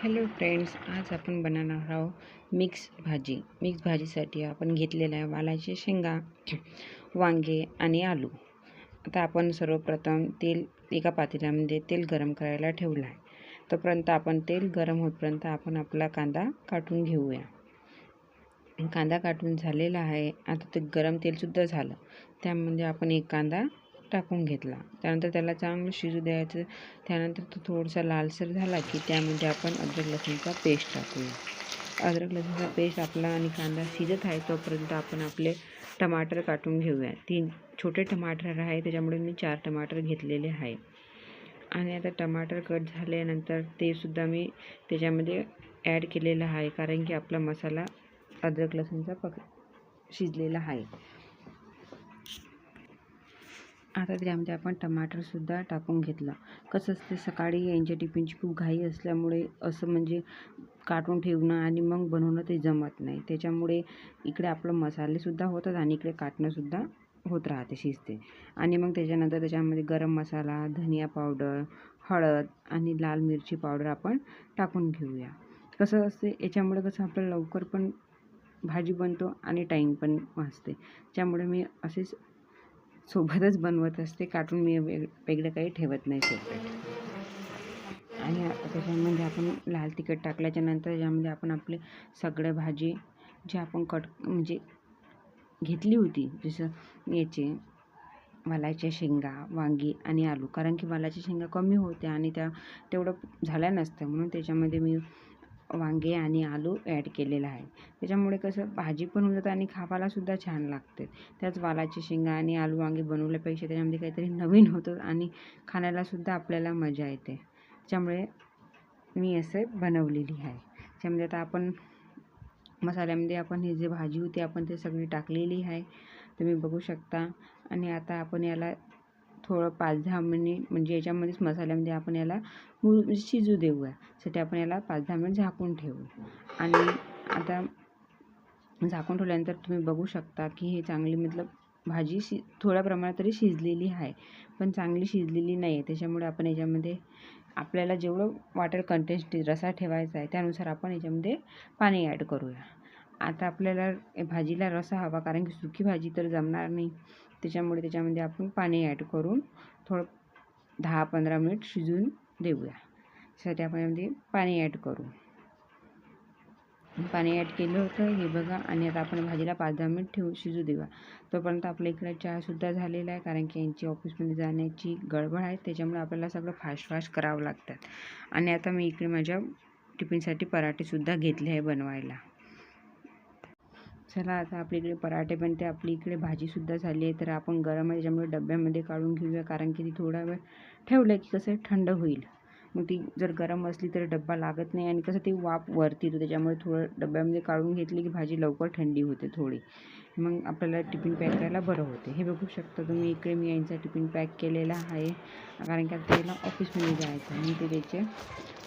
Hello friends, आज आपण बनवणार आहोत मिक्स भाजीसाठी आपण घेतलेला आहे वालाचे शेंगा, वांगे आणि आलू. आता आपण सर्वप्रथम एका पातेल्यामध्ये तेल गरम करायला ठेवलं आहे. तोपर्यंत आपण तेल गरम होईपर्यंत आपण आपला कांदा काटून घेऊया. कांदा काटून झालेला आहे. आता ते गरम तेलसुद्धा झालं. त्यामध्ये आपण एक कांदा टाकून घेतला. त्यानंतर त्याला चांगलं शिजू द्यायचं. त्यानंतर तो थोडासा लालसर झाला की त्यामध्ये आपण अद्रक लसूणचा पेस्ट टाकूया. अद्रक लसूणचा पेस्ट आपला आणि कांदा शिजत आहे तोपर्यंत आपण आपले टमाटर काटून घेऊया. 3 छोटे टमाटर आहे, त्याच्यामुळे मी 4 टमाटर घेतलेले आहे. आणि आता टमाटर कट झाल्यानंतर ते सुद्धा मी त्याच्यामध्ये ॲड केलेलं आहे, कारण की आपला मसाला अद्रक लसूणचा शिजलेला आहे. आता त्यामध्ये आपण टमाटरसुद्धा टाकून घेतला. कसं असते, सकाळी यांच्या टिफिनची खूप घाई असल्यामुळे असं म्हणजे काटून ठेवणं आणि मग बनवणं ते जमत नाही. त्याच्यामुळे इकडे आपलं मसालेसुद्धा होतात आणि इकडे काटणंसुद्धा होत राहते, शिजते. आणि मग त्याच्यानंतर त्याच्यामध्ये गरम मसाला, धनिया पावडर, हळद आणि लाल मिरची पावडर आपण टाकून घेऊया. कसं असते, याच्यामुळे कसं आपलं लवकर पण भाजी बनतो आणि टाईम पण वाचते. त्यामुळे मी असेच सोबतच बनवत असते, काटून मी वेगळं काही ठेवत नाही सेपरेट. आणि आता त्याच्यामध्ये आपण लाल तिखट टाकल्याच्या नंतर त्याच्यामध्ये आपण आपले सगळे भाजी जे आपण म्हणजे घेतली होती, जसं याचे वालाच्या शेंगा, वांगी आणि आलू, कारण की वालाच्या शेंगा कमी होत्या आणि त्या तेवढं झाल्या नसत्या, म्हणून त्याच्यामध्ये मी वांगे आणि आलू ॲड केलेला आहे. त्याच्यामुळे कसं भाजी पण होऊन जातं आणि खावायलासुद्धा छान लागते. त्याच वालाची शेंगा आणि आलू वांगे बनवल्यापेक्षा त्याच्यामध्ये काहीतरी नवीन होतं आणि खाण्यालासुद्धा आपल्याला मजा येते. त्याच्यामुळे मी असे बनवलेली आहे. त्याच्यामध्ये आता आपण मसाल्यामध्ये आपण ही जी भाजी होती आपण ते सगळी टाकलेली आहे, तुम्ही बघू शकता. आणि आता आपण याला थोडं 5-10 मिनिट म्हणजे याच्यामध्येच मसाल्यामध्ये आपण याला शिजू देऊया. साठी आपण याला 5-10 मिनिट झाकून ठेवू. आणि आता झाकून ठेवल्यानंतर तुम्ही बघू शकता की हे चांगली भाजी थोड्या प्रमाणात तरी शिजलेली आहे, पण चांगली शिजलेली नाही आहे. त्याच्यामुळे आपण याच्यामध्ये आपल्याला जेवढं वॉटर कंटेंट रसा ठेवायचा आहे त्यानुसार आपण याच्यामध्ये पाणी ॲड करूया. आता आपल्याला भाजीला रसा हवा, कारण की सुकी भाजी तर जमणार नाही. त्याच्यामुळे त्याच्यामध्ये आपण पाणी ॲड करून थोडं 10-15 मिनिट शिजून देऊया. त्यासाठी आपण यामध्ये पाणी ॲड करू. पाणी ॲड केलं होतं हे बघा. आणि आता आपण भाजीला 5-10 मिनिट शिजू देऊया. तोपर्यंत आपल्या इकडे चहासुद्धा झालेला आहे, कारण की यांची ऑफिसमध्ये जाण्याची गडबड आहे. त्याच्यामुळे आपल्याला सगळं फास्ट करावं लागतं. आणि आता मी इकडे माझ्या टिफिनसाठी पराठेसुद्धा घेतले आहे बनवायला. चला, आता आपल्या इकडे पराठे बनते. आपली इकडे भाजीसुद्धा झाली आहे, तर आपण गरम आहे त्याच्यामुळे डब्यामध्ये काढून घेऊया, कारण की ती थोडा वेळ ठेवलं की कसं थंड होईल. मग ती जर गरम असली तर डब्बा लागत नाही आणि कसं ती वाफ वरती येतो. त्याच्यामुळे थोडं डब्यामध्ये काढून घेतली की भाजी लवकर थंडी होते थोडी, मग आपल्याला टिफिन पॅक करायला बरं होते. हे बघू शकता तुम्ही, इकडे मी यांचा टिफिन पॅक केलेला आहे, कारण की आता त्याला ऑफिसमध्ये जायचं आहे. मग ते त्याचे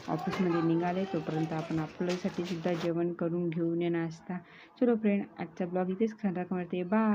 ऑफिसमध्ये निघाले तोपर्यंत आपण आपल्यासाठी सुद्धा जेवण करून घेऊन ये नाश्ता. चलो फ्रेंड, आजचा ब्लॉग इथेच खतम करते. बाय.